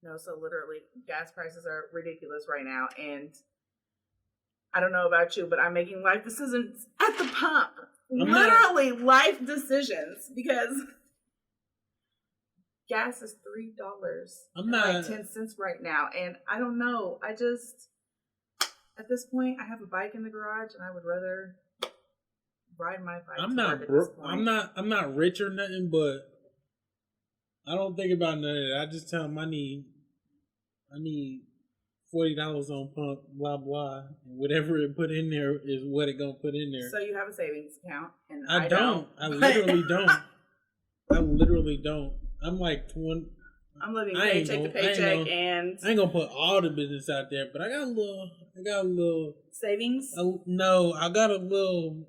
No, so literally, gas prices are ridiculous right now, and I don't know about you, but I'm making life decisions at the pump. Literally life decisions, because gas is $3.10 right now, and I don't know. I just, at this point, I have a bike in the garage, and I would rather ride my bike. I'm not rich or nothing, but I don't think about none of that. I just tell them I need $40 on pump, blah blah, and whatever it put in there is what it gonna put in there. So you have a savings account, and I don't. I literally don't. I literally don't. I'm like 20. I'm living paycheck to paycheck, and I ain't gonna put all the business out there, but I got a little savings. No, I got a little,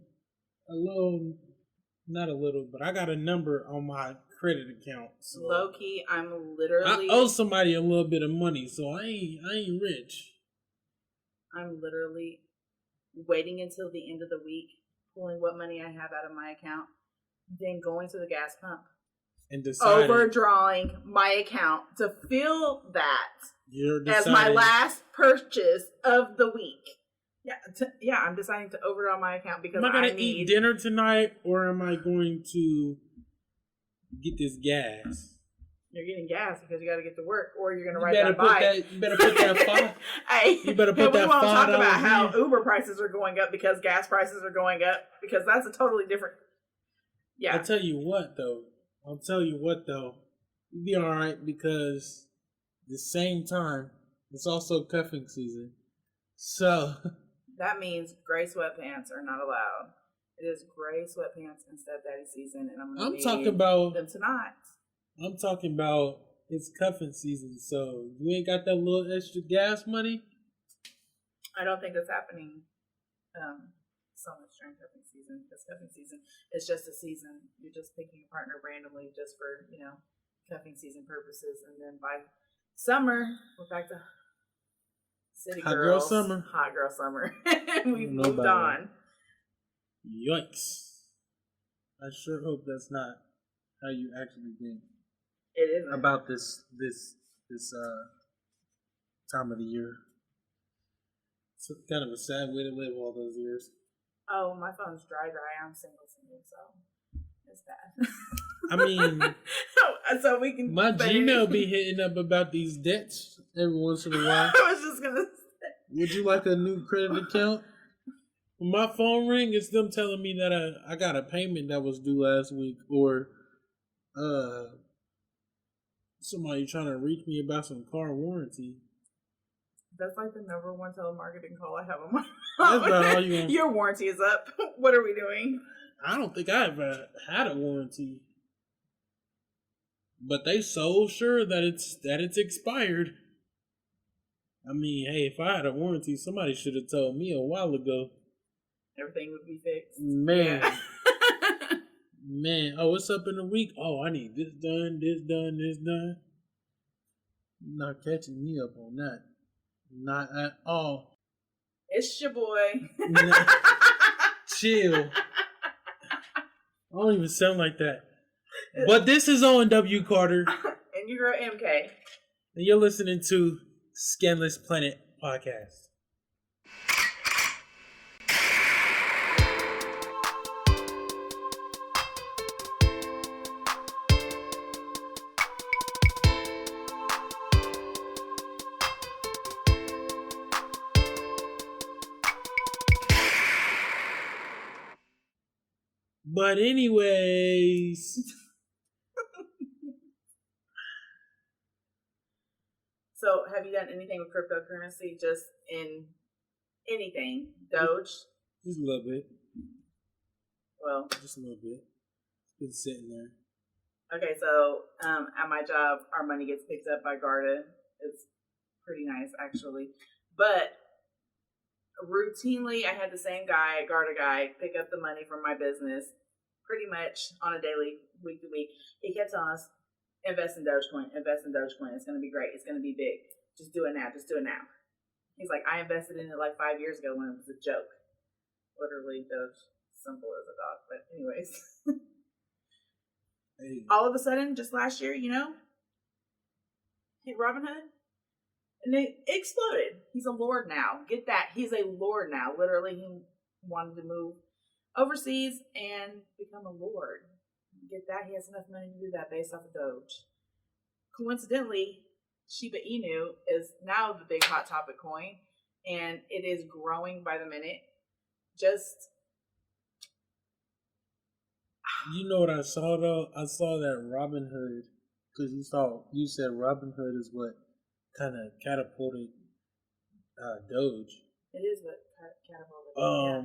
not a little, but I got a number on my credit account. So low key, I'm literally. I owe somebody a little bit of money, so I ain't rich. I'm literally waiting until the end of the week, pulling what money I have out of my account, then going to the gas pump and deciding, overdrawing my account to fill that as my last purchase of the week. Yeah, I'm deciding to overdraw my account because am I gonna eat dinner tonight, or am I going to get this gas? You're getting gas because you got to get to work, or you're going to ride that bike. You better put that $5. Hey, you better put that $5. We won't talk about how Uber prices are going up because gas prices are going up, because that's a totally different. Yeah. I'll tell you what though. You'll be all right, because at the same time it's also cuffing season, so that means gray sweatpants are not allowed. It is gray sweatpants and stepdaddy season, and I'm talking about them tonight. I'm talking about it's cuffing season, so you ain't got that little extra gas money? I don't think that's happening so much during cuffing season, because cuffing season is just a season. You're just picking a partner randomly just for, cuffing season purposes, and then by summer, we're back to city girls. Hot girl summer. We've moved on. Yikes. I sure hope that's not how you actually think. It isn't. About this time of the year. It's kind of a sad way to live all those years. Oh, my phone's dry. I'm single, so it's bad. I mean, so we can. My Gmail be hitting up about these debts every once in a while. I was just gonna say. Would you like a new credit account? When my phone ring, it's them telling me that I got a payment that was due last week, or somebody trying to reach me about some car warranty. That's like the number one telemarketing call I have on my phone. That's about all you want. Your warranty is up. What are we doing? I don't think I ever had a warranty, but they so sure that it's expired. I mean, hey, if I had a warranty, somebody should have told me a while ago. Everything would be fixed. Man. Yeah. Man, oh, what's up in a week? Oh, I need this done, this done, this done. You're not catching me up on that. Not at all. It's your boy. Chill. I don't even sound like that. But this is O&W Carter. And your girl MK. And you're listening to Scanless Planet Podcast. But anyways. So have you done anything with cryptocurrency? Just in anything? Doge? Just a little bit. Well. Just a little bit. It's been sitting there. Okay, so at my job, our money gets picked up by Garda. It's pretty nice, actually. But routinely, I had the same guy, Garda guy, pick up the money from my business pretty much on a daily, week to week. He kept telling us, invest in Dogecoin, invest in Dogecoin. It's going to be great. It's going to be big. Just do it now. Just do it now. He's like, I invested in it like 5 years ago when it was a joke. Literally, Doge, simple as a dog. But anyways. Hey. All of a sudden, just last year, hit Robinhood, and it exploded. He's a lord now. Get that? He's a lord now. Literally, he wanted to move overseas and become a lord. Get that? He has enough money to do that based off of Doge. Coincidentally, Shiba Inu is now the big hot topic coin, and it is growing by the minute. Just You know what I saw though? I saw that Robinhood, because you said Robinhood is what kind of catapulted Doge. it is what catapulted. Yeah.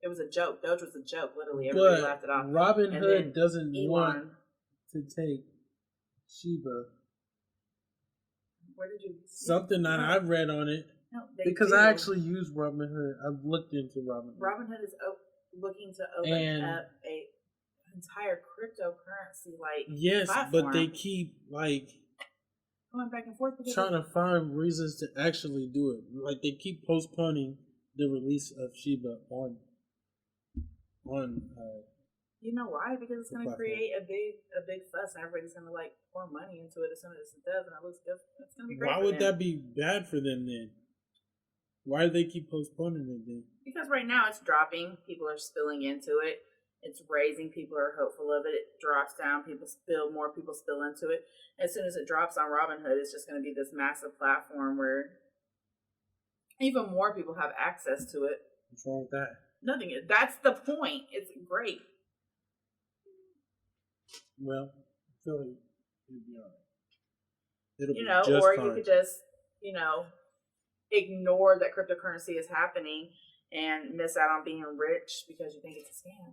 It was a joke. Doge was a joke. Literally, everybody laughed it off. Robinhood doesn't Elon, want to take Shiba. Where did you? Something that I read on it. No, because I actually use Robinhood. I've looked into Robinhood. Robinhood is looking to open up a entire cryptocurrency platform. But they keep going back and forth trying to find reasons to actually do it. Like they keep postponing the release of Shiba on. You know why? Because it's going to create a big fuss, and everybody's going to pour money into it as soon as it does, and it looks good. It's going to be great. Why would that be bad for them then? Why do they keep postponing it then? Because right now it's dropping. People are spilling into it. It's raising. People are hopeful of it. It drops down. More people spill into it. As soon as it drops on Robinhood, it's just going to be this massive platform where even more people have access to it. What's wrong with that? Nothing. That's the point. It's great. Well, I feel like it'll be all right. It'll be just or fine. you could just, ignore that cryptocurrency is happening and miss out on being rich because you think it's a scam.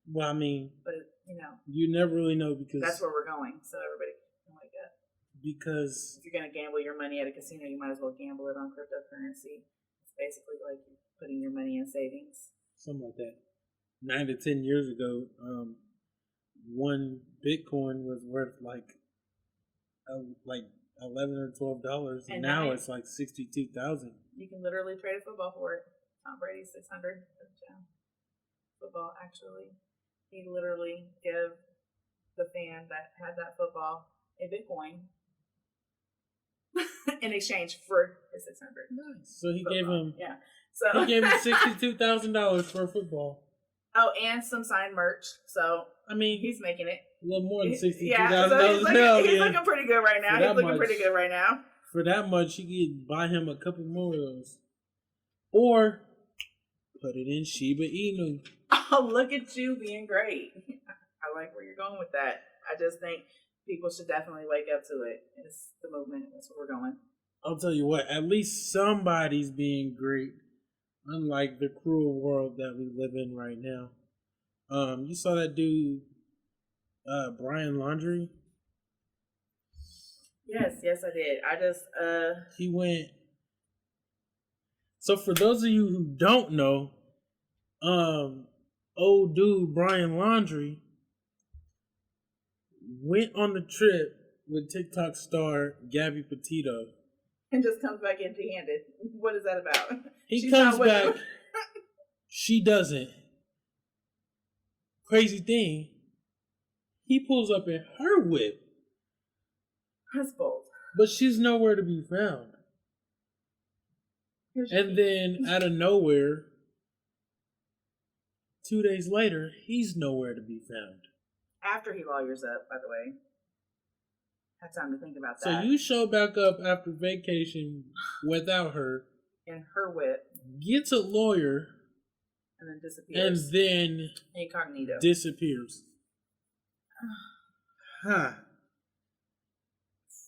Well, I mean, but you never really know because that's where we're going. So everybody can wake up. Because if you're gonna gamble your money at a casino, you might as well gamble it on cryptocurrency. It's basically like putting your money in savings. Something like that. 9 to 10 years ago, one Bitcoin was worth like $11 or $12, and now it's like $62,000. You can literally trade a football for it. Tom Brady's 600 football. Actually, he literally gave the fan that had that football a Bitcoin in exchange for his 600. Nice. So he football. He gave him $62,000 for a football. Oh, and some signed merch. So I mean, he's making it a little more than $62,000. Yeah, he's looking pretty good right now. For that much, you could buy him a couple more of those, or put it in Shiba Inu. Oh, look at you being great. I like where you're going with that. I just think people should definitely wake up to it. It's the movement. That's where we're going. I'll tell you what. At least somebody's being great. Unlike the cruel world that we live in right now. You saw that dude, Brian Laundrie? Yes, I did. I just, He went... So for those of you who don't know, old dude Brian Laundrie went on the trip with TikTok star Gabby Petito. And just comes back empty-handed. What is that about? He comes back. She doesn't. Crazy thing. He pulls up in her whip. That's bold. But she's nowhere to be found. And then, out of nowhere, 2 days later, he's nowhere to be found. After he lawyers up, by the way. Had time to think about that. So you show back up after vacation without her. In her whip. Gets a lawyer. And then disappears. And then incognito. Disappears. Huh.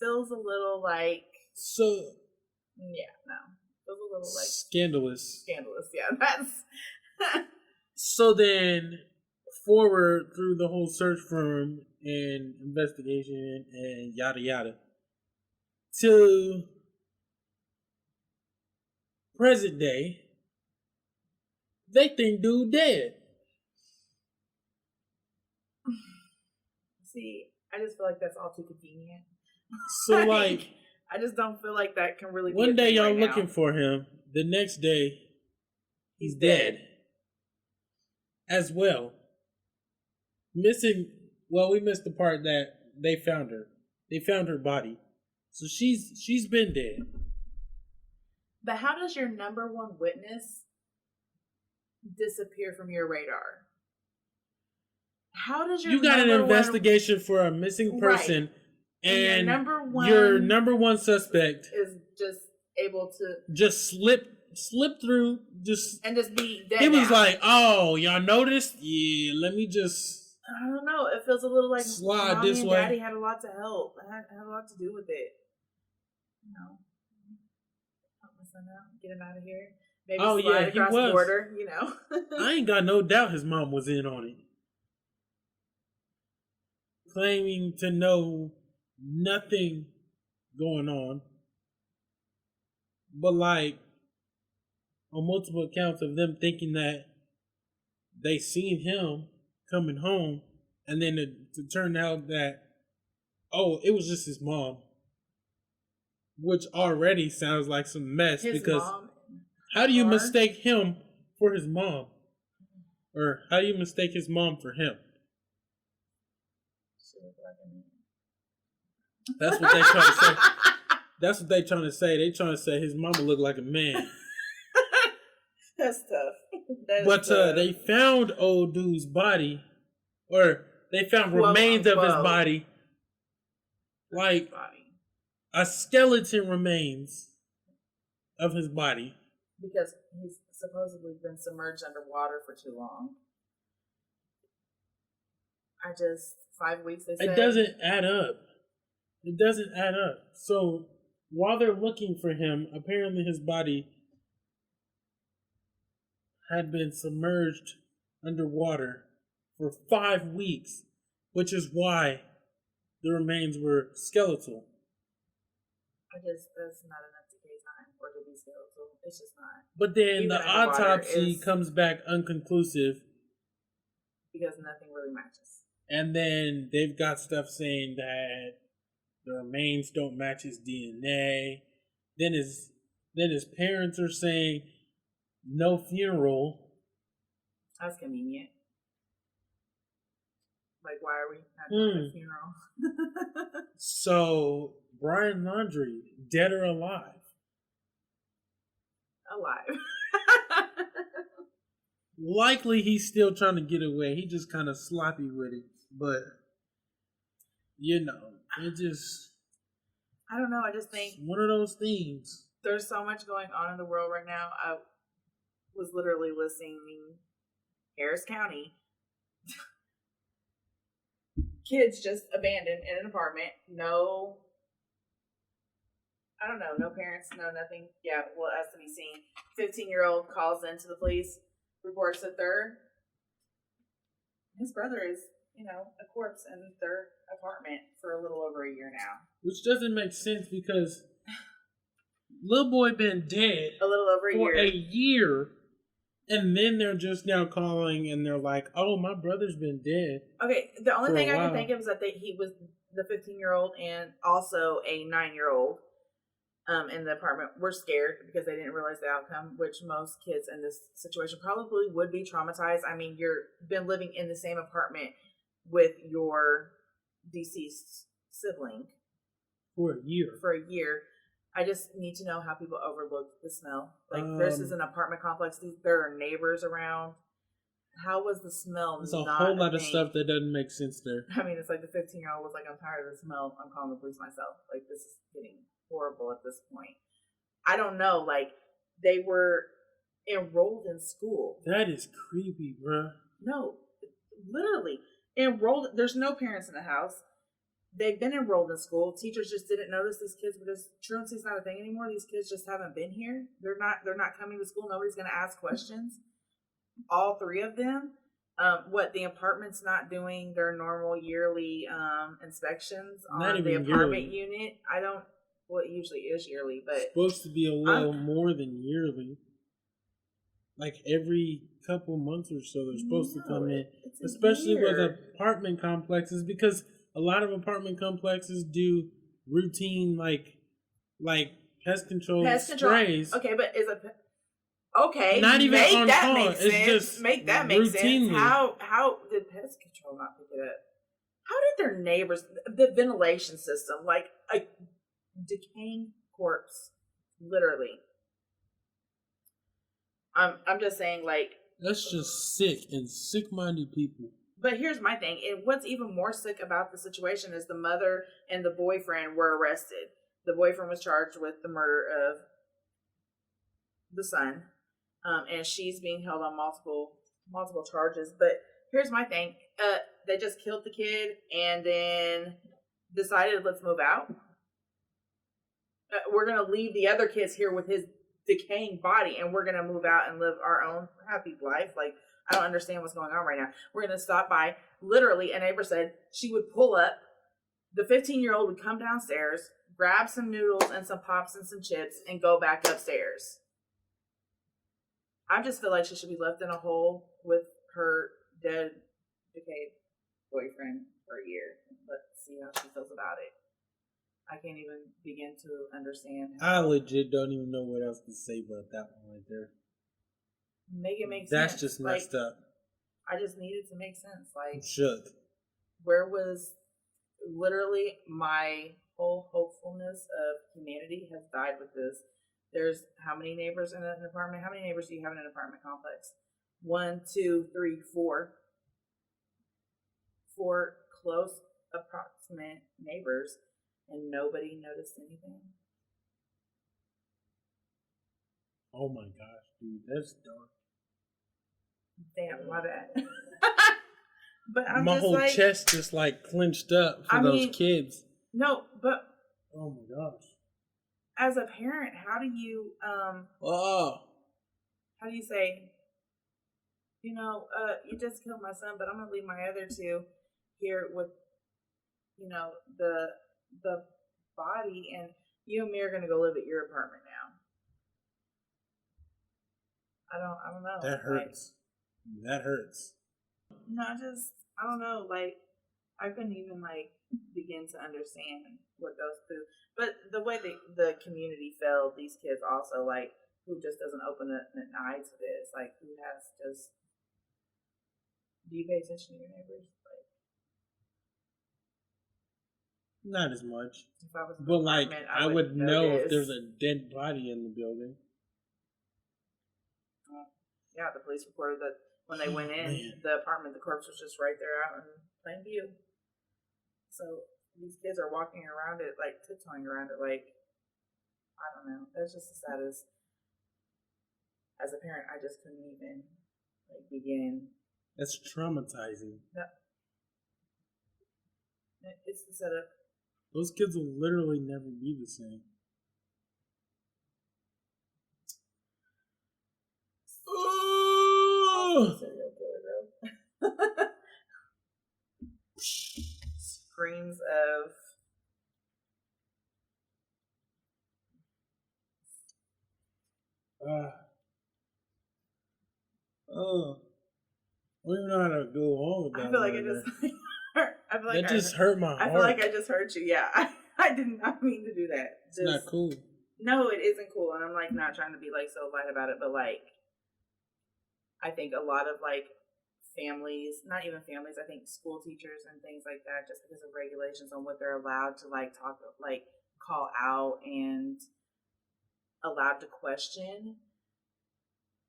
Feels a little like... So... Yeah, no. Feels a little like... Scandalous, yeah. That's... So then, forward through the whole search firm and investigation and yada yada to present day, they think dude dead. See, I just feel like that's all too convenient. So like, I just don't feel like that can really be one day y'all right looking now. for him, the next day he's dead. As well. We missed the part that they found her. They found her body. So she's been dead. But how does your number one witness disappear from your radar? How does your You got an investigation for a missing person, right. and your number one suspect is just able to just slip through, just be dead. He was like, "Oh, y'all noticed? Yeah, let me just." I don't know. It feels a little like slide Mommy this and way. Daddy had a lot to help. I had a lot to do with it. You know, help my son out, get him out of here. Maybe slide across the border. You know, I ain't got no doubt his mom was in on it, claiming to know nothing going on, but like on multiple accounts of them thinking that they seen him coming home, and then to turn out that, oh, it was just his mom, which already sounds like some mess. Because how do you mistake him for his mom, or how do you mistake his mom for him? That's what they trying to say. That's what they trying to say. They trying to say his mama looked like a man. That's tough. But they found old dude's body, or they found remains of his body, like a skeleton remains of his body. Because he's supposedly been submerged underwater for too long. 5 weeks, they said. It doesn't add up. It doesn't add up. So while they're looking for him, apparently his body had been submerged underwater for 5 weeks, which is why the remains were skeletal. That's not enough to pay time for it to be skeletal. It's just not. But then the autopsy comes back unconclusive. Because nothing really matches. And then they've got stuff saying that the remains don't match his DNA. Then his parents are saying no funeral. That's convenient. Like, why are we not doing a funeral? So, Brian Laundrie, dead or alive? Alive. Likely he's still trying to get away. He just kind of sloppy with it. But, it just... I don't know. I just think... one of those things. There's so much going on in the world right now. I was literally listening Harris County. Kids just abandoned in an apartment. No parents, no nothing. Yeah, well, as to be seen. 15-year-old calls into the police, reports that his brother is, a corpse in their apartment for a little over a year now. Which doesn't make sense because little boy been dead a little over a year. And then they're just now calling and they're like, oh, my brother's been dead. Okay, the only thing I can think of is that he was the 15-year-old and also a 9-year-old in the apartment were scared because they didn't realize the outcome, which most kids in this situation probably would be traumatized. I mean, you've been living in the same apartment with your deceased sibling. For a year. I just need to know how people overlook the smell. Like, this is an apartment complex. There are neighbors around. How was the smell? There's a whole lot of stuff that doesn't make sense there. I mean, it's like the 15-year-old was like, I'm tired of the smell. I'm calling the police myself. Like, this is getting horrible at this point. I don't know. Like, they were enrolled in school. That is creepy, bruh. No, literally enrolled. There's no parents in the house. They've been enrolled in school. Teachers just didn't notice these kids because truancy's not a thing anymore. These kids just haven't been here. They're not coming to school. Nobody's going to ask questions. All three of them. The apartment's not doing their normal yearly inspections on the apartment unit. It usually is yearly, but it's supposed to be a little more than yearly. Like every couple months or so, they're supposed to come in, especially with apartment complexes, because a lot of apartment complexes do routine like pest control sprays. Okay, but not even make on that call. Make sense. It's just make that make routinely. sense. How did pest control not pick it up? How did their neighbors, the ventilation system, like a decaying corpse, literally. I'm just saying, like, That's just sick and sick-minded people. but here's my thing. And what's even more sick about the situation is the mother and the boyfriend were arrested. The boyfriend was charged with the murder of the son, and she's being held on multiple charges. But here's my thing. They just killed the kid and then decided, let's move out. We're going to leave the other kids here with his decaying body, and we're going to move out and live our own happy life. Like, I don't understand what's going on right now. We're going to stop by. Literally, a neighbor said she would pull up. The 15-year-old would come downstairs, grab some noodles and some pops and some chips, and go back upstairs. I just feel like she should be left in a hole with her dead, decayed boyfriend for a year. Let's see how she feels about it. I can't even begin to understand. I legit don't even know what else to say about that one right there. Make it make sense. That's just messed up. I just needed to make sense. Like, I'm shook. Where was literally my whole hopefulness of humanity has died with this. There's how many neighbors in an apartment? How many neighbors do you have in an apartment complex? 1, 2, 3, 4. 4 close, approximate neighbors, and nobody noticed anything. Oh my gosh, dude, that's dark. Damn, my bad. But I'm my just whole like, chest just like clenched up for those kids. No, but oh my gosh. As a parent, how do you how do you say, you just killed my son, but I'm gonna leave my other 2 here with, the body, and you and me are gonna go live at your apartment now. I don't know. That hurts. That hurts. No, I don't know. Like, I couldn't even begin to understand what goes through. But the way the community failed these kids also, like, who just doesn't open an eye to this? Like, who has just? Do you pay attention to your neighbors? Like, not as much. If I was but like, I would know if there's a dead body in the building. Yeah, the police reported that when they went in the apartment, the corpse was just right there out in plain view. So these kids are walking around it, like tiptoeing around it, like, I don't know. That's just the saddest. As a parent, I just couldn't even begin. That's traumatizing. No. It's the setup. Those kids will literally never be the same. Serial killer, bro. Screams of I don't even know how to go on with that. I feel like it just hurt. I feel like that just hurt my heart. I feel like I just hurt you. Yeah, I did not mean to do that. It's not cool. No, it isn't cool, and I'm not trying to be so light about it, but I think a lot of families, not even families, I think school teachers and things like that, just because of regulations on what they're allowed to talk, call out and allowed to question,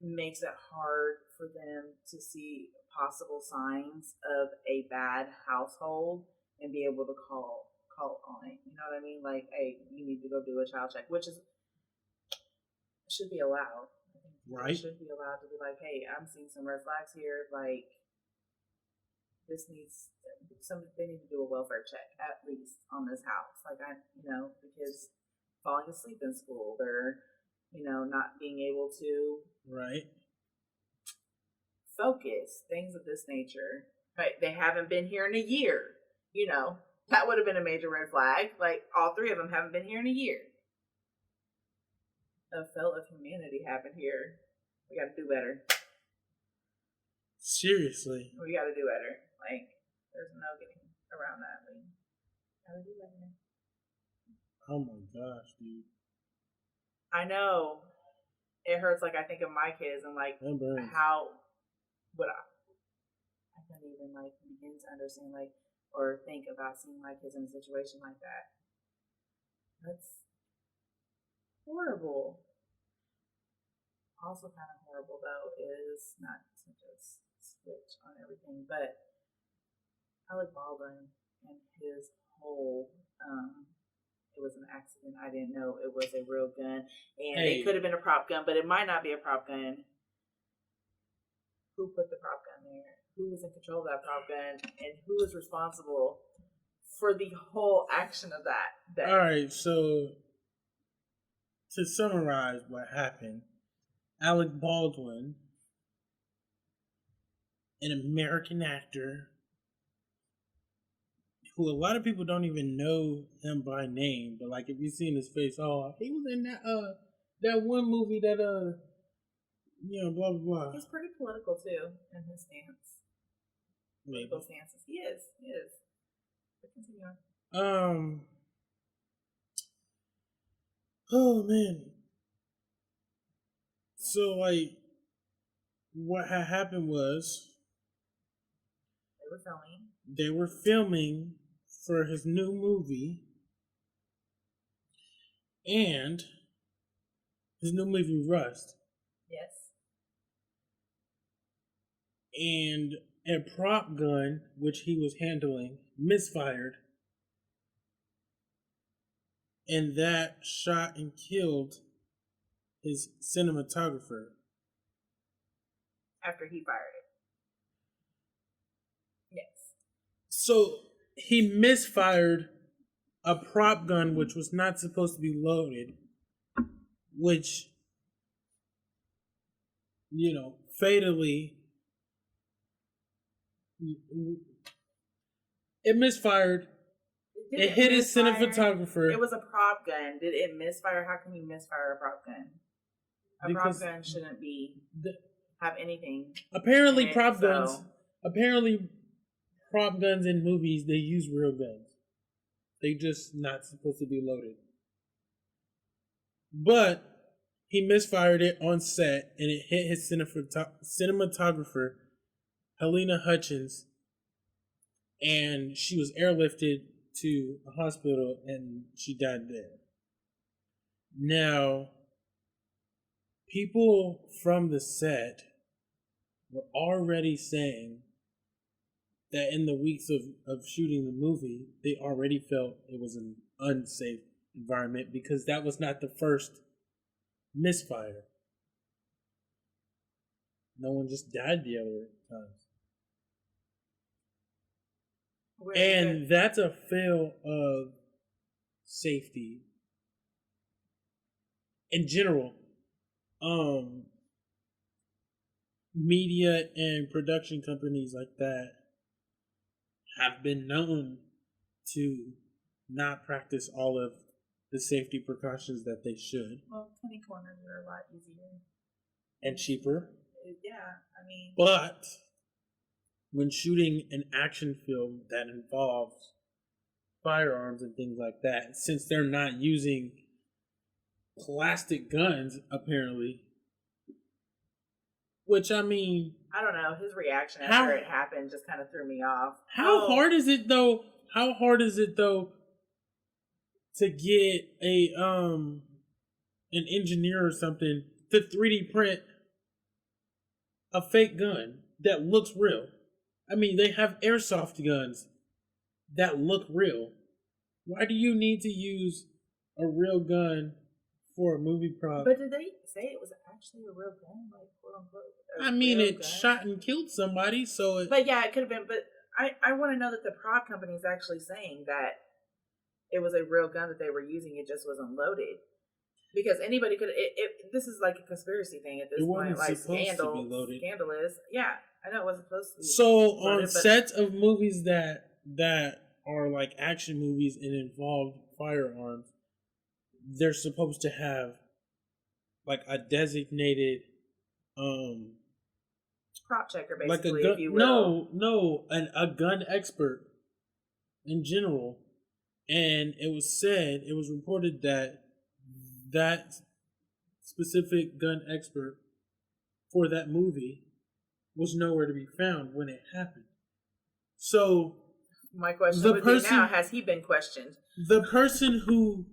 makes it hard for them to see possible signs of a bad household and be able to call on it. You know what I mean? Like, hey, you need to go do a child check, which should be allowed. Right. It should be allowed to be like, hey, I'm seeing some red flags here. Like, they need to do a welfare check at least on this house. The kids falling asleep in school. They're, not being able to focus, things of this nature. Right? They haven't been here in a year. That would have been a major red flag. Like, all 3 of them haven't been here in a year. A fell of humanity happened here. We got to do better. Seriously. We got to do better. There's no getting around that. We got to do better. Oh my gosh, dude. I know. It hurts. I think of my kids and how would I couldn't even begin to understand or think about seeing my kids in a situation like that. That's horrible. Also, kind of horrible though is not to just switch on everything, but Alec Baldwin and his whole it was an accident. I didn't know it was a real gun, and it could have been a prop gun, but it might not be a prop gun. Who put the prop gun there? Who was in control of that prop gun, and who is responsible for the whole action of that? All right, so to summarize what happened, Alec Baldwin, an American actor who a lot of people don't even know him by name, but like if you seen his face, oh, he was in that one movie that blah blah blah. He's pretty political too in his stance. Maybe. Political stances. He is. But continue on. Oh man. So like, what had happened was They were filming for his new movie, and his new movie Rust. Yes. And a prop gun, which he was handling, misfired. And that shot and killed his cinematographer. After he fired it. Yes. So he misfired a prop gun which was not supposed to be loaded, which, fatally, it misfired. It hit his cinematographer. It was a prop gun. Did it misfire? How can you misfire a prop gun? Prop gun shouldn't have anything. Apparently, prop guns in movies, they use real guns. They just not supposed to be loaded. But he misfired it on set, and it hit his cinematographer, Helena Hutchins, and she was airlifted to a hospital, and she died there. Now, people from the set were already saying that in the weeks of shooting the movie, they already felt it was an unsafe environment because that was not the first misfire. No one just died the other times. And that's a fail of safety in general. Media and production companies like that have been known to not practice all of the safety precautions that they should. Well, 20 corners are a lot easier. And cheaper. Yeah, But when shooting an action film that involves firearms and things like that, since they're not using plastic guns, apparently, which I don't know, his reaction after it happened just kind of threw me off. How hard is it though to get an engineer or something to 3D print a fake gun that looks real? They have airsoft guns that look real. Why do you need to use a real gun for a movie prop? But did they say it was actually a real gun, like quote unquote? It shot and killed somebody, so it... But yeah, it could have been. But I want to know that the prop company is actually saying that it was a real gun that they were using. It just wasn't loaded. Because anybody could. This is like a conspiracy thing at this point. Like scandalous. Yeah, I know it wasn't supposed to be. So on sets of movies that are like action movies and involve firearms, they're supposed to have like a designated prop checker, basically, if you will. A gun expert in general. And it was reported that specific gun expert for that movie was nowhere to be found when it happened. So My question The would person- be now: has he been questioned? The person who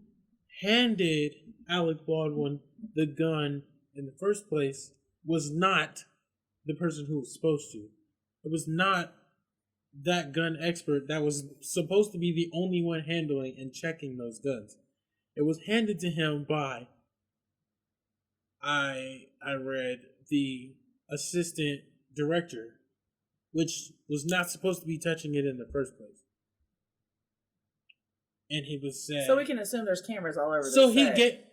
handed Alec Baldwin the gun in the first place was not the person who was supposed to. It was not that gun expert that was supposed to be the only one handling and checking those guns. It was handed to him by, I read, the assistant director, which was not supposed to be touching it in the first place. And he was saying, So we can assume there's cameras all over. so the he set.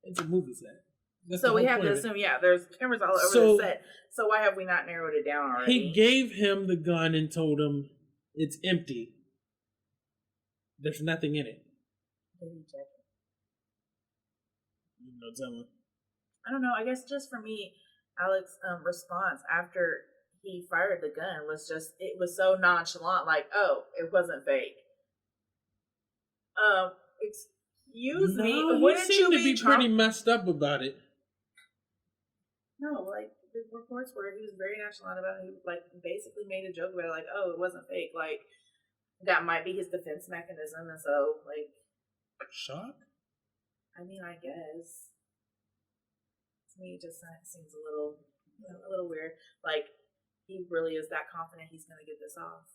it's a movie set. That's So the we whole have point to of it. assume, yeah, there's cameras all over So- the set. So why have we not narrowed it down already? He gave him the gun and told him it's empty. There's nothing in it. Did he check it? You know, tell me. I don't know. I guess just for me, Alex's response after he fired the gun was just, it was so nonchalant, like, oh, it wasn't fake. Excuse me, No, he wouldn't you seemed to be traum- pretty messed up about it. No, like the reports where he was very nonchalant about it. He like basically made a joke about it, like, oh, it wasn't fake. Like that might be his defense mechanism, and so like, Shock? I mean, I guess to me it just seems a little, a little weird. Like he really is that confident he's going to get this off.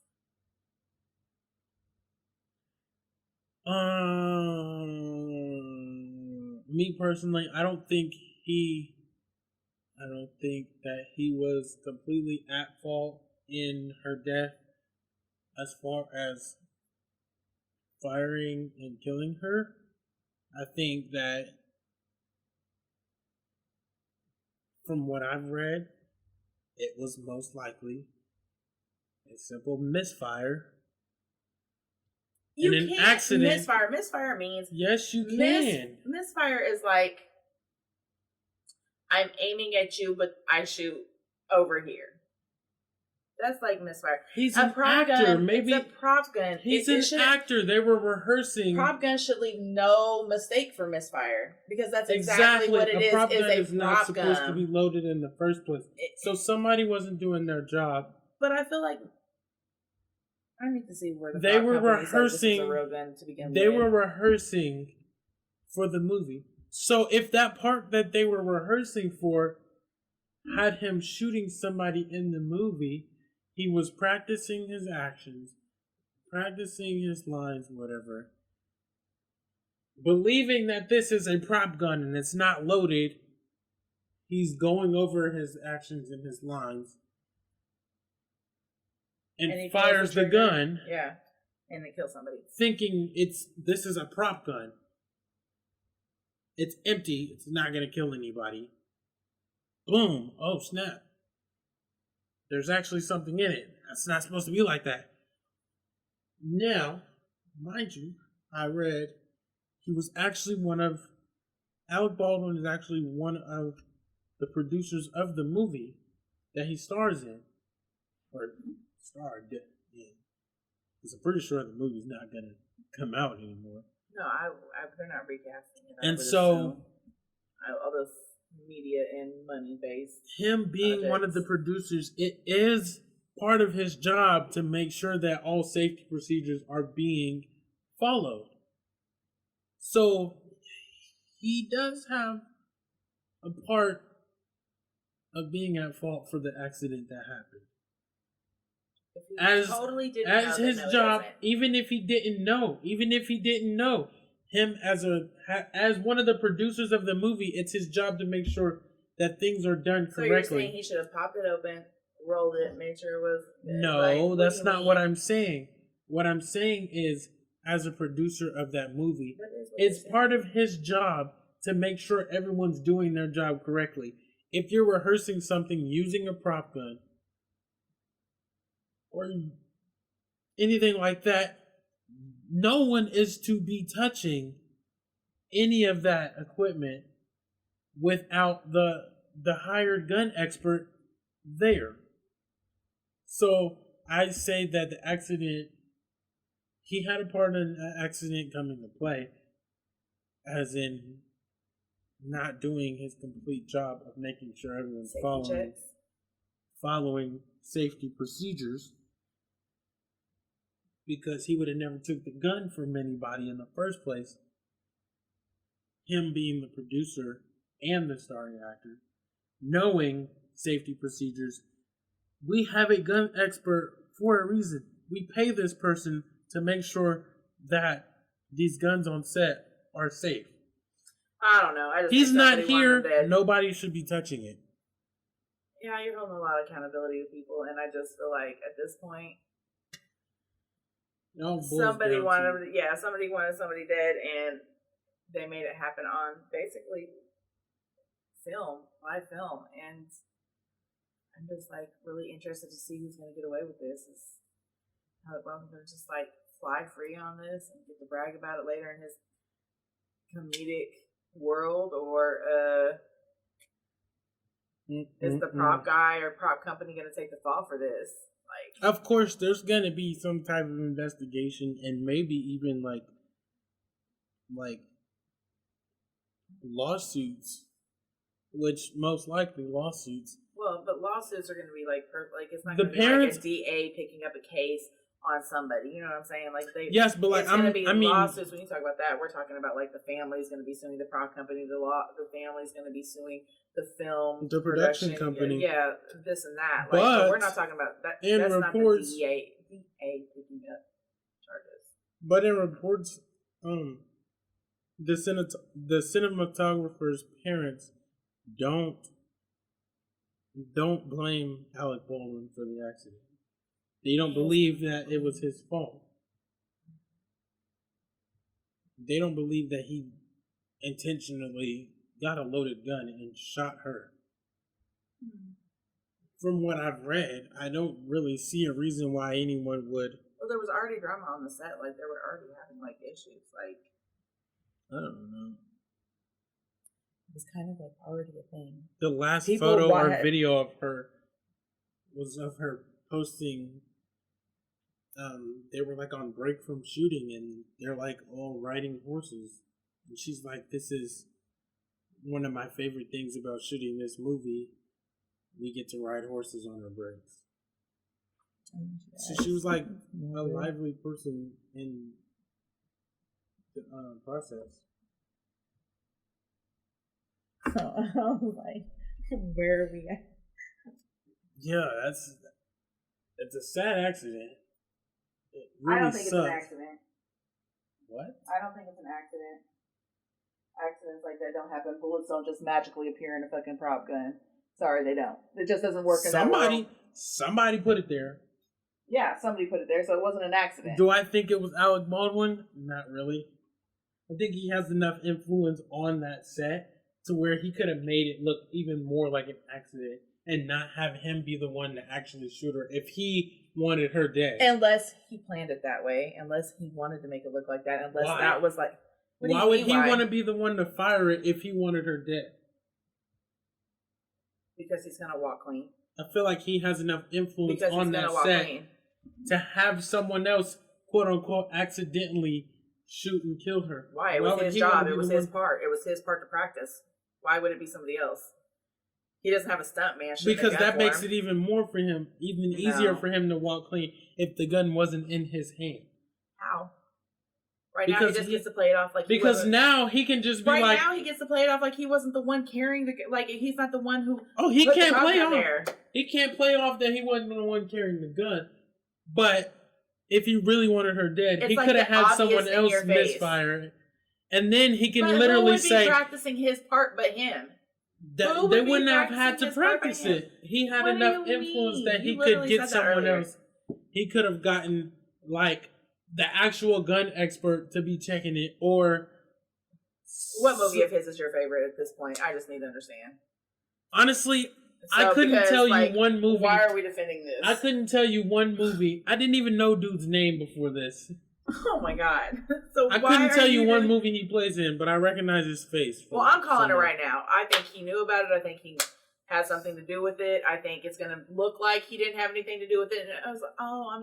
Me personally, I don't think that he was completely at fault in her death as far as firing and killing her. I think that from what I've read, it was most likely a simple misfire. You In an can't accident- misfire. Misfire means Yes, you can. misfire is like I'm aiming at you, but I shoot over here. That's like misfire. He's A an prop actor. gun. Maybe It's a prop gun. he's It an shouldn't- actor. They were rehearsing. Prop gun should leave no mistake for misfire because that's exactly what it a is. prop Is gun a is not prop supposed gun. to be loaded in the first place. So somebody wasn't doing their job. But I feel like I need to see where the They prop were company said this was rehearsing- a real gun to begin They with. were rehearsing for the movie. So if that part that they were rehearsing for had him shooting somebody in the movie, he was practicing his actions, practicing his lines, whatever. Believing that this is a prop gun and it's not loaded, he's going over his actions and his lines and he fires pulls the trigger. gun Yeah, and it kills somebody. thinking this is a prop gun. It's empty. It's not going to kill anybody. Boom. Oh, snap. There's actually something in it. That's not supposed to be like that. Now, mind you, I read he was actually Alec Baldwin is actually one of the producers of the movie that he stars in. Or starred in. Because I'm pretty sure the movie's not going to come out anymore. No, they're not recasting it. I And would so- assume. All this media and money based. Him being one of the producers, it is part of his job to make sure that all safety procedures are being followed. So he does have a part of being at fault for the accident that happened. If he As totally didn't as know, then his no, he job, doesn't. even if he didn't know, him as one of the producers of the movie, it's his job to make sure that things are done So you're correctly. saying he should have popped it open, rolled it, made sure it was good. No, Like, what that's do you not mean? what I'm saying. What I'm saying is, as a producer of that movie, That is what it's you're part of his job to make sure everyone's doing their job correctly. If you're rehearsing something using a prop gun or anything like that, no one is to be touching any of that equipment without the hired gun expert there. So I say that the accident, he had a part in the accident come into play, as in not doing his complete job of making sure everyone's Safety checks. following safety procedures. because he would have never took the gun from anybody in the first place. Him being the producer and the starring actor, knowing safety procedures, we have a gun expert for a reason. We pay this person to make sure that these guns on set are safe. I don't know. I just He's not here. Nobody should be touching it. Yeah, you're holding a lot of accountability to people, and I just feel like at this point, somebody wanted somebody dead, and they made it happen on basically live film, and I'm just like really interested to see who's going to get away with this. Is Alec Baldwin going to just like fly free on this and get to brag about it later in his comedic world, or is the prop guy or prop company going to take the fall for this? Like, of course, there's going to be some type of investigation, and maybe even like lawsuits, which most likely lawsuits. Well, but lawsuits are going to be like it's not going to be like a DA picking up a case on somebody. You know what I'm saying? Like yes, but like it's going to be lawsuits. When you talk about that, we're talking about like the family's going to be suing the prop company. The family's going to be suing the film, the production company. Yeah, this and that. But so we're not talking about that. That's not the DA picking up charges. But in reports, the cinematographer's parents don't blame Alec Baldwin for the accident. They don't believe that it was his fault. They don't believe that he intentionally got a loaded gun and shot her. From what I've read, I don't really see a reason why anyone would. Well, there was already drama on the set. Like, they were already having like issues. Like, I don't know. It was kind of like already a thing. The last photo or video of her was of her posting. They were like on break from shooting, and they're like all riding horses, and she's like, "This is one of my favorite things about shooting this movie. We get to ride horses on our breaks." So she was like a lively person in the process. So I was like, where are we at? Yeah, it's a sad accident. It really I don't think sucks. it's an accident. What? I don't think it's an accident. Accidents like that don't happen. Bullets don't just magically appear in a fucking prop gun. Sorry, they don't. It just doesn't work in that world. Somebody put it there. Yeah, somebody put it there, so it wasn't an accident. Do I think it was Alec Baldwin? Not really. I think he has enough influence on that set to where he could have made it look even more like an accident and not have him be the one to actually shoot her if he wanted her dead. Unless he planned it that way. Unless he wanted to make it look like that. Unless that was like... Why would he want to be the one to fire it if he wanted her dead? Because he's going to walk clean. I feel like he has enough influence on that set to have someone else, quote unquote, accidentally shoot and kill her. Why? It was his job. It was his part. It was his part to practice. Why would it be somebody else? He doesn't have a stunt man. Because that makes it even more for him, even easier for him to walk clean if the gun wasn't in his hand. How? Right now he just gets to play it off like he because now he can just be like... Right now he gets to play it off like he wasn't the one carrying the... Like, he's not the one who... Oh, he can't play off. He can't play off that he wasn't the one carrying the gun. But if he really wanted her dead, he could have had someone else misfire. And then he can literally say... Who would be practicing his part but him? They wouldn't have had to practice it. He had enough influence that he could get someone else. He could have gotten, like... the actual gun expert to be checking it, or... What movie of his is your favorite at this point? I just need to understand. Honestly, I couldn't tell you one movie. Why are we defending this? I couldn't tell you one movie. I didn't even know dude's name before this. Oh my god. So I couldn't tell you one movie he plays in, but I recognize his face. Well, I'm calling it right now. I think he knew about it. I think he has something to do with it. I think it's going to look like he didn't have anything to do with it. And I was like,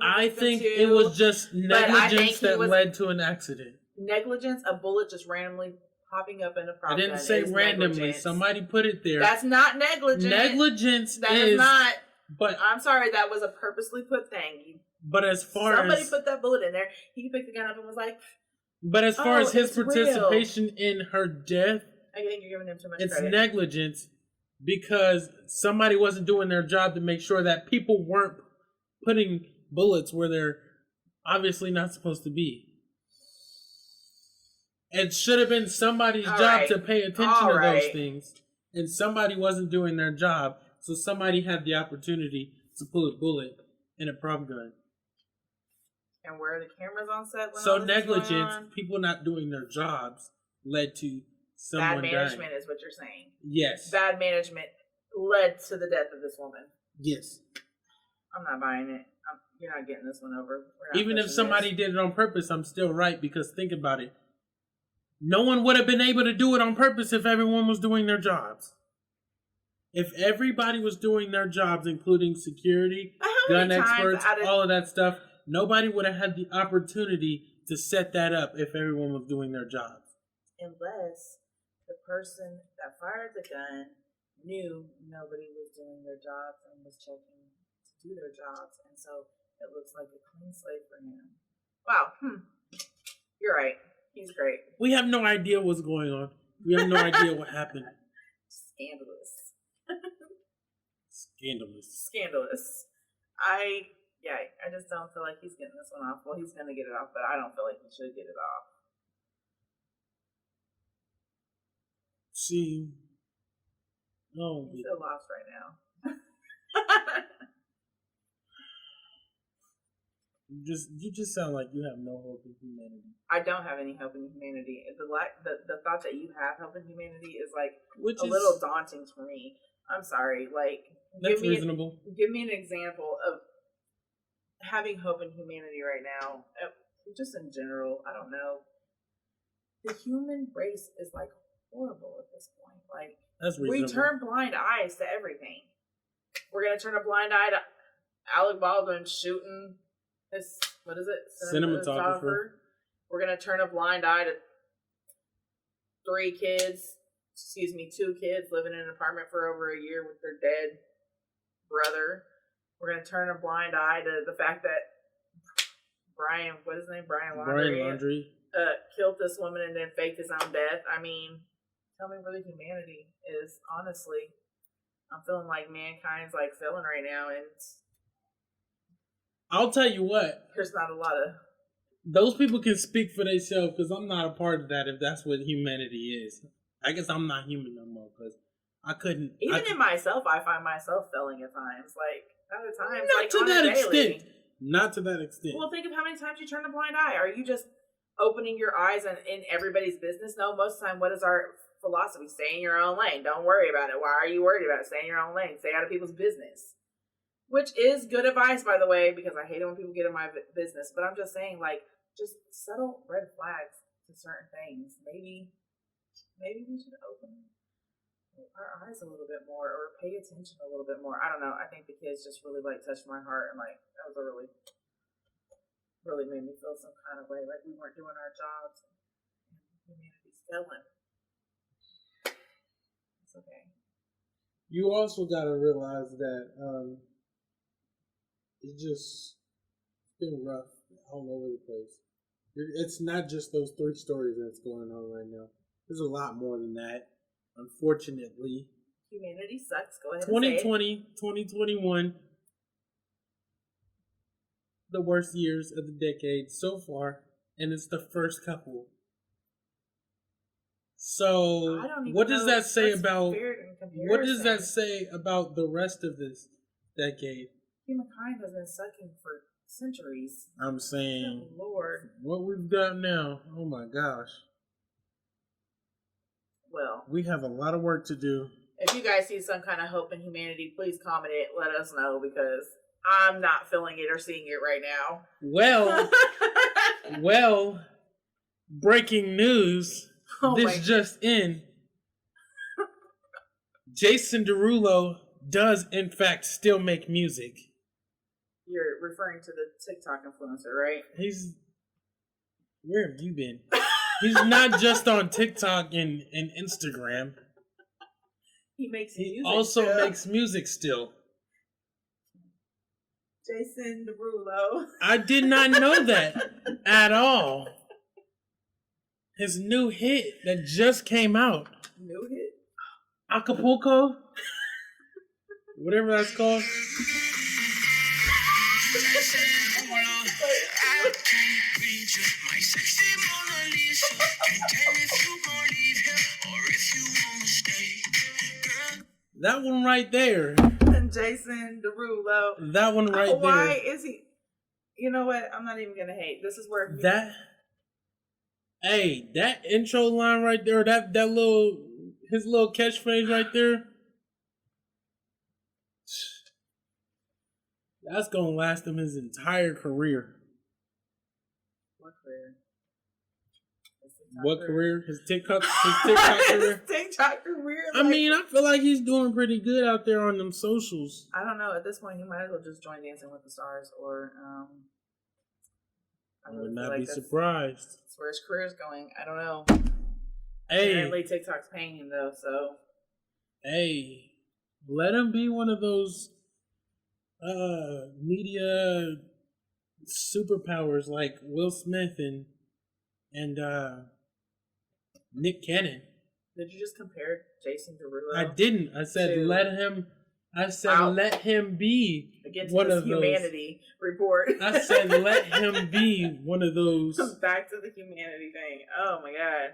I think it was just negligence that led to an accident. Negligence? A bullet just randomly popping up in a prop gun. I didn't say randomly. Negligence. Somebody put it there. That's not negligence. Negligence is not. But I'm sorry, that was a purposely put thing. But as far somebody as put that bullet in there, he picked the gun up and was like, but as far as his it's real. participation in her death, I think you're giving him too much it's credit. negligence because somebody wasn't doing their job to make sure that people weren't putting bullets where they're obviously not supposed to be. It should have been somebody's job to pay attention to those things. And somebody wasn't doing their job, so somebody had the opportunity to pull a bullet in a prop gun. And where are the cameras on set? So negligence, people not doing their jobs, led to someone bad management dying. Is what you're saying. Yes. Bad management led to the death of this woman. Yes. I'm not buying it. You're not getting this one over. Even if somebody did it on purpose, I'm still right, because think about it. No one would have been able to do it on purpose if everyone was doing their jobs. If everybody was doing their jobs, including security, gun experts, all of that stuff, nobody would have had the opportunity to set that up if everyone was doing their jobs. Unless the person that fired the gun knew nobody was doing their jobs and was checking to do their jobs. And so it looks like a clean slate for him. Wow. You're right. He's great. We have no idea what's going on. We have no idea what happened. Scandalous. Scandalous. I just don't feel like he's getting this one off. Well, he's going to get it off, but I don't feel like he should get it off. See. No. He's so lost right now. You just sound like you have no hope in humanity. I don't have any hope in humanity. The thought that you have hope in humanity is like little daunting for me. I'm sorry. Like, that's reasonable. Give me an example of having hope in humanity right now. Just in general, I don't know. The human race is like horrible at this point. Like, that's reasonable. We turn blind eyes to everything. We're gonna turn a blind eye to Alec Baldwin shooting his cinematographer. We're gonna turn a blind eye to 2 kids living in an apartment for over a year with their dead brother. We're gonna turn a blind eye to the fact that Brian Laundrie killed this woman and then faked his own death. I mean, tell me where the humanity is. Honestly, I'm feeling like mankind's like failing right now, and I'll tell you what. There's not a lot of those people can speak for themselves, because I'm not a part of that. If that's what humanity is, I guess I'm not human no more, because I couldn't. In myself, I find myself failing at times. Like other times, not to that extent. Not to that extent. Well, think of how many times you turn a blind eye. Are you just opening your eyes and in everybody's business? No, most of the time, what is our philosophy? Stay in your own lane. Don't worry about it. Why are you worried about it? Stay in your own lane. Stay out of people's business. Which is good advice, by the way, because I hate it when people get in my business. But I'm just saying, like, just subtle red flags to certain things. Maybe we should open our eyes a little bit more, or pay attention a little bit more. I don't know. I think the kids just really touched my heart, and that was a really made me feel some kind of way, like we weren't doing our jobs and humanity's failing. It's okay. You also got to realize that it's been rough all over the place. It's not just those 3 stories that's going on right now. There's a lot more than that, unfortunately. Humanity sucks. Go ahead. 2020, 2021, the worst years of the decade so far, and it's the first couple. So, what does that say about the rest of this decade? Humankind has been sucking for centuries. I'm saying, oh, Lord, what we've got now, oh my gosh. Well, we have a lot of work to do. If you guys see some kind of hope in humanity, please comment it. Let us know, because I'm not feeling it or seeing it right now. Well, breaking news. Just in. Jason Derulo does, in fact, still make music. You're referring to the TikTok influencer, right? Where have you been? He's not just on TikTok and Instagram. He makes music. He also makes music still. Jason Derulo. I did not know that at all. His new hit that just came out. New hit? Acapulco? Whatever that's called. That one right there. Jason Derulo. That one right there. Why is he? You know what? I'm not even gonna hate. This is where that intro line right there, that little his little catchphrase right there. That's gonna last him his entire career. What career? What career? His TikTok career. His TikTok career. I mean, I feel like he's doing pretty good out there on them socials. I don't know. At this point, he might as well just join Dancing with the Stars, or I would not be surprised. That's where his career's going. I don't know. Hey, apparently TikTok's paying him though, so. Hey, let him be one of those media superpowers like Will Smith and Nick Cannon. Did you just compare Jason Derulo? I didn't. I said let him. I said let him be one of those. Humanity report. I said let him be one of those. Back to the humanity thing. Oh my god.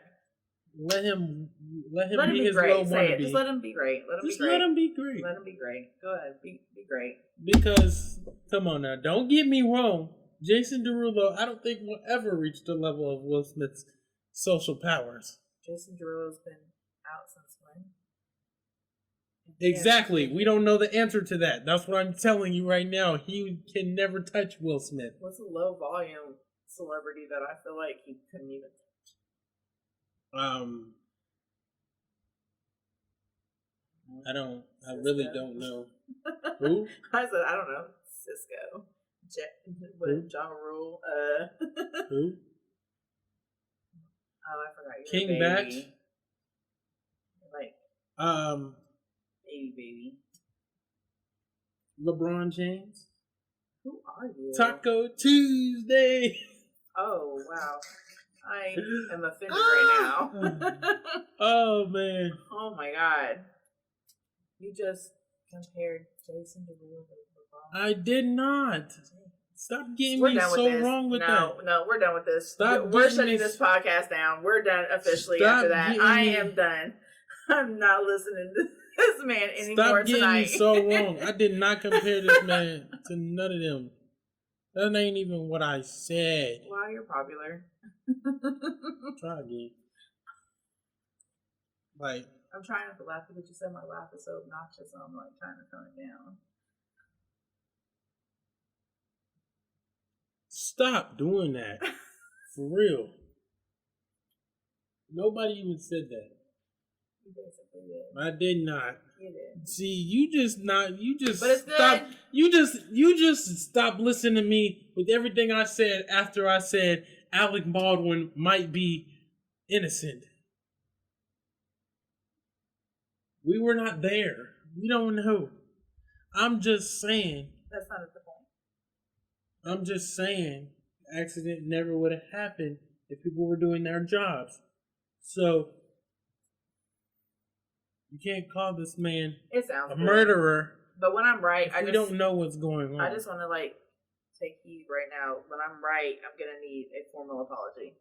Let him be his great. little Say wannabe. it. Just let him be great. Let him Just be great. let him be great. Let him be great. Go ahead. Be great. Because come on now, don't get me wrong. Jason Derulo, I don't think will ever reach the level of Will Smith's social powers. Jason Derulo's been out since when? Exactly. We don't know the answer to that. That's what I'm telling you right now. He can never touch Will Smith. What's a low volume celebrity that I feel like he couldn't even touch? I really don't know. Who? I said, I don't know. Cisco. Ja Rule. Who? Oh, I forgot. King Batch. Like, baby. LeBron James. Who are you? Taco Tuesday. Oh, wow. I am offended right now. Oh, man. Oh, my God. You just compared Jason Derulo to LeBron. I did not. Stop getting me so wrong with that. No, we're done with this. Stop we're shutting this podcast down. We're done officially after that. I am done. I'm not listening to this man anymore tonight. Stop getting me so wrong. I did not compare this man to none of them. That ain't even what I said. Wow, you're popular. Try again. Like, I'm trying not to laugh because you said my laugh is so obnoxious, so I'm like trying to tone it down. Stop doing that. For real. Nobody even said that. You basically did. I did not. You did. See, you just But it's stop. good. You just stop listening to me with everything I said after I said Alec Baldwin might be innocent. We were not there. We don't know. I'm just saying. That's not the point. I'm just saying, accident never would have happened if people were doing their jobs. So, you can't call this man a murderer. But when I'm right, we don't know what's going on. I just want to take heed right now. When I'm right, I'm gonna need a formal apology.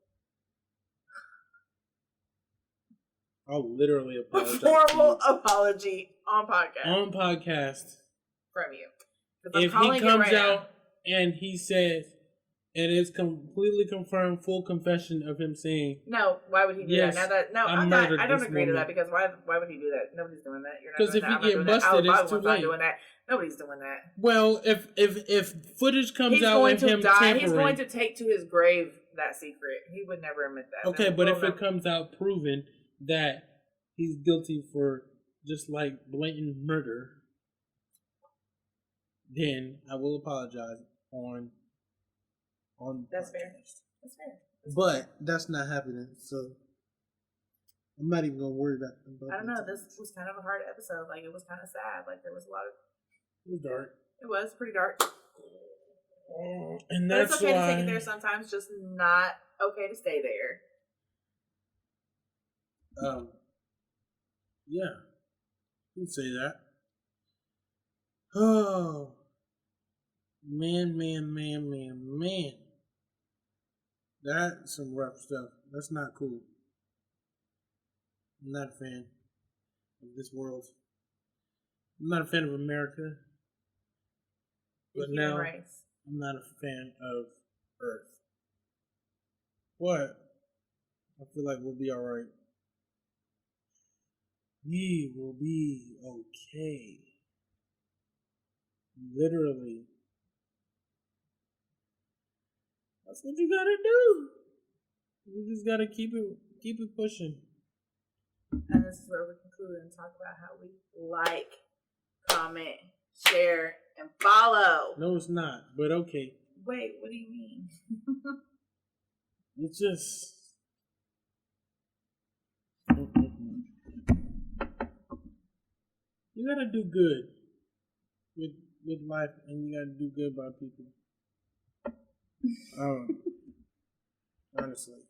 I'll literally apologize. A formal apology on podcast. On podcast. From you. If he comes out and he says, and it's completely confirmed, full confession of him saying, no, why would he do that? Now that I don't agree to that, because why would he do that? Nobody's doing that. You're not because if he get busted, it's too late. Doing that. Nobody's doing that. Well, if footage comes out of him tampering, he's going to take to his grave that secret. He would never admit that. Okay, but if it comes out proven that he's guilty for just like blatant murder, then I will apologize on that's podcast. fair. That's fair. But that's not happening, so I'm not even gonna worry about. I don't know. This was kind of a hard episode. Like, it was kind of sad. Like, there was a lot of. It was dark. It was pretty dark. And But that's it's okay why, to take it there sometimes, just not okay to stay there. Yeah, you can say that. Oh, man. That's some rough stuff. That's not cool. I'm not a fan of this world. I'm not a fan of America. The But human now, race. I'm not a fan of Earth. What? I feel like we'll be alright. We will be okay. Literally. That's what you gotta do. You just gotta keep it pushing. And this is where we conclude and talk about how we like, comment, share, and follow. No, it's not. But okay. Wait, what do you mean? It's just. You gotta do good with life, and you gotta do good by people. Honestly.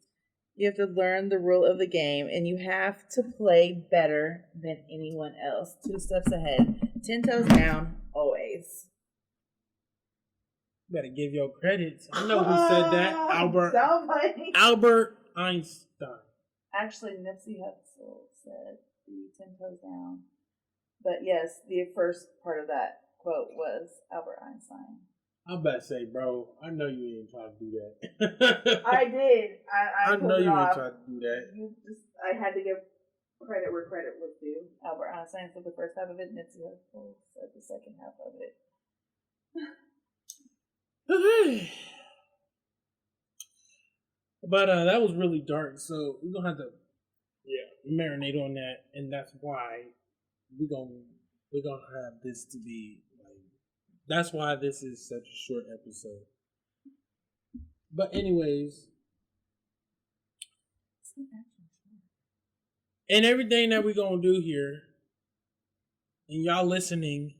You have to learn the rule of the game, and you have to play better than anyone else. 2 steps ahead, 10 toes down, always. You gotta give your credits. I know who said that. Somebody. Albert Einstein. Actually, Nipsey Hussle said the 10 toes down. But yes, the first part of that quote was Albert Einstein. I'm about to say, bro, I know you ain't trying to do that. I did. I know you ain't trying to do that. I had to give credit where credit was due. Albert Einstein said the first half of it, Nipsey Hussle said the second half of it. Okay. But that was really dark, so we're gonna have to marinate on that, and that's why we're gonna have this to be like, that's why this is such a short episode. But anyways, and everything that we're gonna do here, and y'all listening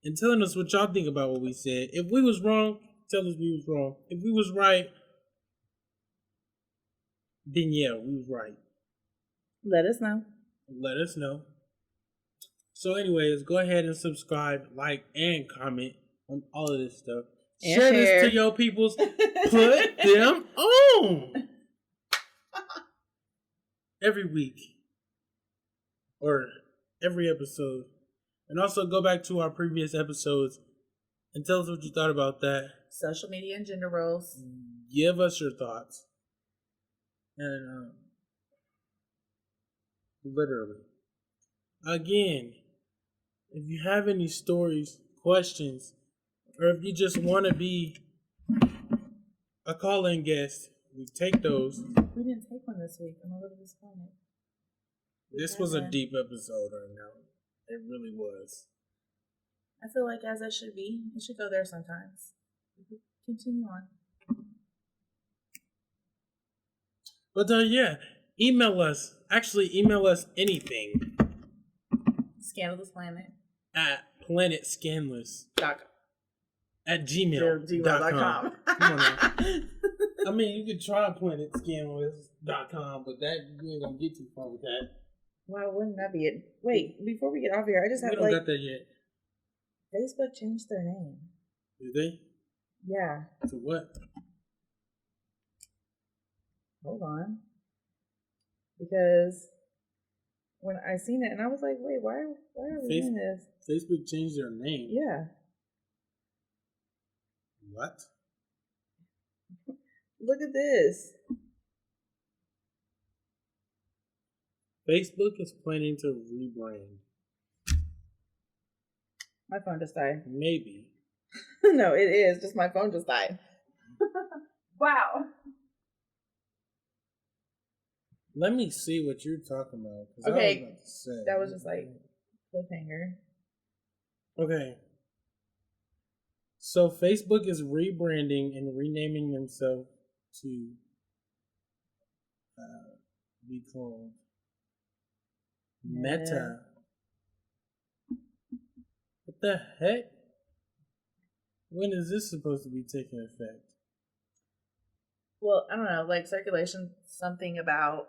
and telling us what y'all think about what we said. If we was wrong, tell us we was wrong. If we was right, then yeah, we was right. Let us know. Let us know. So anyways, go ahead and subscribe, like, and comment on all of this stuff. And share this to your peoples. Put them on. Every week. Or every episode. And also go back to our previous episodes and tell us what you thought about that. Social media and gender roles. Give us your thoughts. And literally. Again, if you have any stories, questions, or if you just want to be a call-in guest, we take those. We didn't take one this week. I'm a little disappointed. This was a deep episode right now. It really was. I feel like as it should be. It should go there sometimes. Continue on. But yeah, email us. Actually, email us anything. Scandalous Planet. At planetscanless.com. At gmail.com. Come on now. I mean, you could try planetscanless.com, but that you ain't gonna get too far with that. Why wouldn't that be it? Wait, before we get off here, I just have we don't got that yet. Facebook changed their name. Did they? Yeah. To what? Hold on. Because when I seen it, and I was like, wait, why are we doing this? Facebook changed their name? Yeah. What? Look at this. Facebook is planning to rebrand. My phone just died. Maybe. No, it is. Just my phone just died. Wow. Let me see what you're talking about. Okay. That was just like cliffhanger. Okay. So Facebook is rebranding and renaming themselves to be called Meta. What the heck? When is this supposed to be taking effect? Well, I don't know, like circulation, something about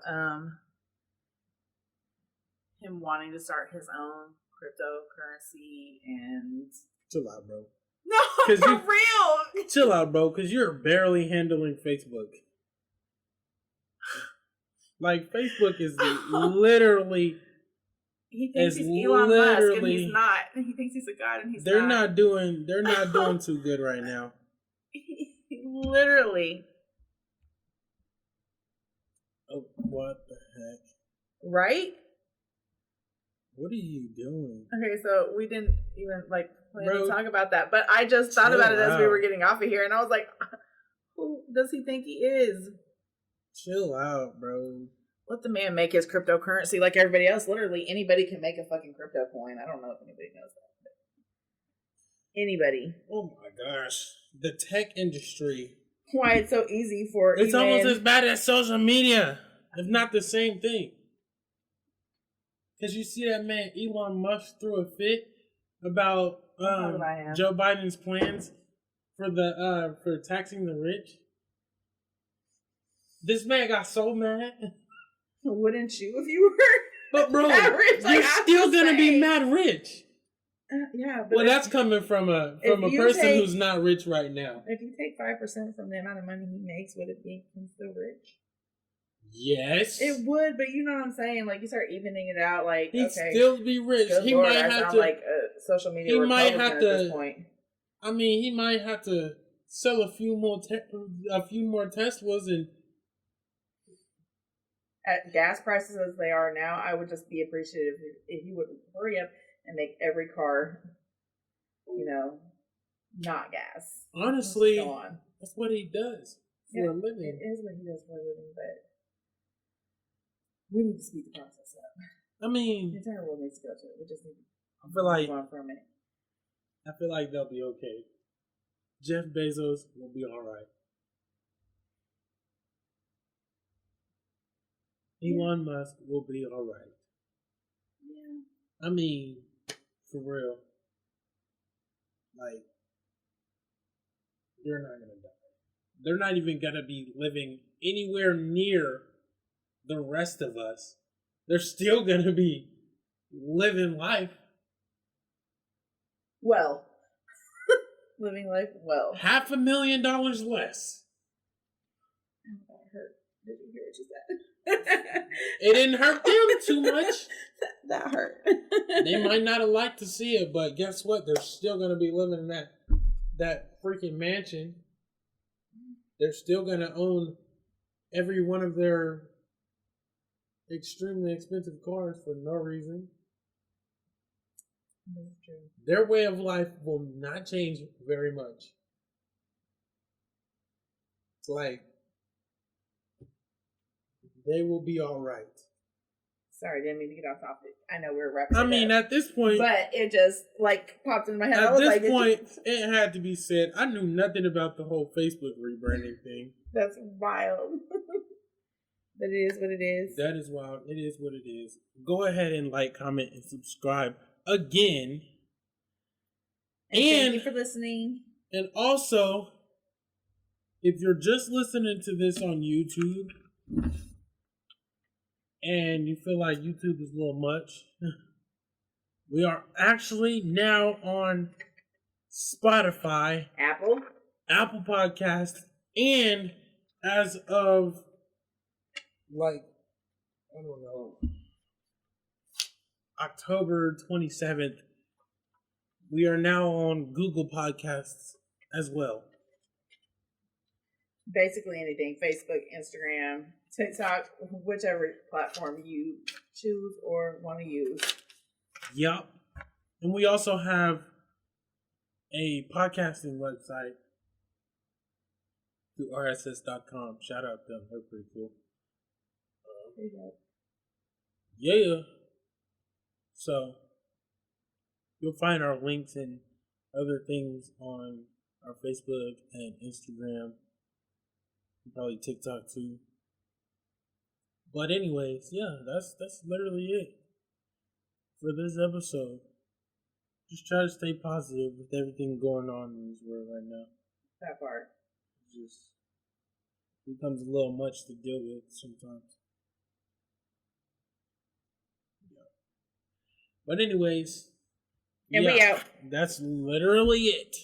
him wanting to start his own cryptocurrency and Chill out, bro. no, for real. Chill out, bro, because you're barely handling Facebook. Like Facebook is literally. He thinks he's Elon Musk and he's not. He thinks he's a god and he's not. They're not doing too good right now. Literally. Oh, what the heck? Right? What are you doing? Okay, so we didn't even plan to talk about that, but I just thought about it as we were getting off of here, and I was like, who does he think he is? Chill out, bro. Let the man make his cryptocurrency like everybody else. Literally, anybody can make a fucking crypto coin. I don't know if anybody knows that. Anybody. Oh my gosh. The tech industry. Why it's so easy for It's almost as bad as social media, if not the same thing. Because you see that man Elon Musk threw a fit about Joe Biden's plans for taxing the rich. This man got so mad. Wouldn't you if you were? But bro, rich, you're still gonna be mad rich. Yeah. But well, that's coming from a person who's not rich right now. If you take 5% from the amount of money he makes, would it be him still rich? Yes, it would. But you know what I'm saying? Like you start evening it out. Like he'd still be rich. Good he Lord, might have to like a social media. He might have to. At this point. I mean, he might have to sell a few more Teslas and. At gas prices as they are now, I would just be appreciative if he would hurry up and make every car, not gas. Honestly, that's what he does for a living. It is what he does for a living, but we need to speed the process up. I mean, the entire world needs to go to it. We just need to move on for a minute. I feel like they'll be okay. Jeff Bezos will be all right. Elon Musk will be all right. Yeah. I mean, for real. Like, they're not going to die. They're not even going to be living anywhere near the rest of us. They're still going to be living life. Well. Living life well. $500,000 less. Oh, that hurt. Did you hear what you said? It didn't hurt them too much. That hurt. They might not have liked to see it, but guess what? They're still going to be living in that freaking mansion. They're still going to own every one of their extremely expensive cars for no reason. That's true. Their way of life will not change very much. It's like they will be all right. Sorry, didn't mean to get off topic. I know we're wrapping. I mean, at this point, but it just popped into my head. At this point, it had to be said. I knew nothing about the whole Facebook rebranding thing. That's wild. But it is what it is. That is wild. It is what it is. Go ahead and like, comment, and subscribe again. And thank you for listening. And also, if you're just listening to this on YouTube and you feel like YouTube is a little much, we are actually now on Spotify, Apple Podcasts, and as of October 27th, we are now on Google Podcasts as well. Basically anything. Facebook, Instagram, TikTok, whichever platform you choose or want to use. Yup. And we also have a podcasting website through rss.com. Shout out to them. They're pretty cool. Yeah. So, you'll find our links and other things on our Facebook and Instagram. And probably TikTok too. But anyways, yeah, that's literally it for this episode. Just try to stay positive with everything going on in this world right now. That part. It just becomes a little much to deal with sometimes. Yeah. But anyways, And we out. That's literally it.